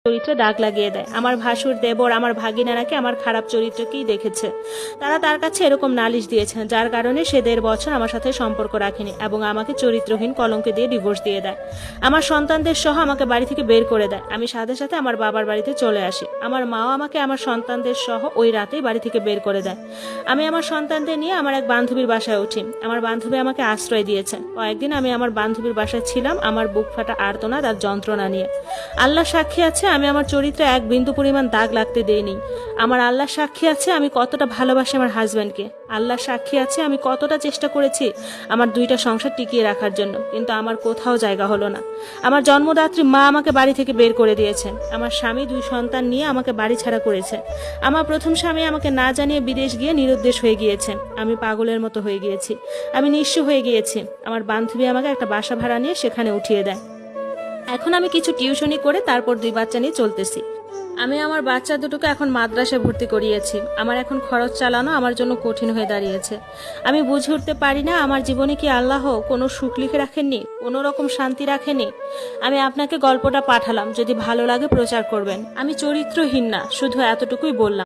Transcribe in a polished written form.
চরিত্রে দাগ লাগিয়ে দেয়। আমার ভাসুর, দেবর, আমার ভাগিনারাকে আমার খারাপ চরিত্রকেই দেখেছে। তারা তার কাছে এরকম নালিশ দিয়েছে, যার কারণে সে 1.5 বছর আমার সাথে সম্পর্ক রাখেনি এবং আমাকে চরিত্রহীন কলঙ্ক দিয়ে ডিভোর্স দিয়ে দেয়। আমার সন্তানদের সহ আমাকে বাড়ি থেকে বের করে দেয়। আমি সাথে সাথে আমার বাবার বাড়িতে চলে আসি। আমার মাও আমাকে আমার সন্তানদের সহ ওই রাতেই বাড়ি থেকে বের করে দেয়। আমি আমার সন্তানদের নিয়ে আমার এক বান্ধবীর বাসায় উঠি। আমার বান্ধবী আমাকে আশ্রয় দিয়েছে। কয়েকদিন আমি আমার বান্ধবীর বাসায় ছিলাম, আমার বুক ফাটা আর্তনাদ আর যন্ত্রণা নিয়ে। আল্লাহ সাক্ষী আছে, আমি আমার চরিত্রে এক বিন্দু পরিমাণ দাগ লাগতে দেইনি। আমার আল্লাহ সাক্ষী আছে আমি কতটা ভালোবাসি আমার হাজব্যান্ডকে। আল্লাহ সাক্ষী আছে আমি কতটা চেষ্টা করেছি আমার 2টা সংসার টিকিয়ে রাখার জন্য, কিন্তু আমার কোথাও জায়গা হলো না। আমার জন্মদাত্রী মা আমাকে বাড়ি থেকে বের করে দিয়েছে। আমার স্বামী 2 সন্তান নিয়ে আমাকে বাড়ি ছাড়া করেছে। আমার প্রথম স্বামী আমাকে না জানিয়ে বিদেশ গিয়ে নিরুদ্দেশ হয়ে গিয়েছে। আমি পাগলের মতো হয়ে গিয়েছি, আমি নিঃস্ব হয়ে গিয়েছি। আমার বান্ধবী আমাকে একটা বাসা ভাড়া নিয়ে সেখানে উঠিয়ে দেয়। এখন আমি কিছু টিউশনি করে তারপর 2 বাচ্চা নিয়ে চলতেছি। আমি আমার বাচ্চা দুটোকে এখন মাদ্রাসায় ভর্তি করিয়েছি। আমার এখন খরচ চালানো আমার জন্য কঠিন হয়ে দাঁড়িয়েছে। আমি বুঝে উঠতে পারি না আমার জীবনে কি আল্লাহ কোনো সুখ লিখে রাখেননি, কোনো রকম শান্তি রাখেনি। আমি আপনাকে গল্পটা পাঠালাম, যদি ভালো লাগে প্রচার করবেন। আমি চরিত্রহীন না, শুধু এতটুকুই বললাম।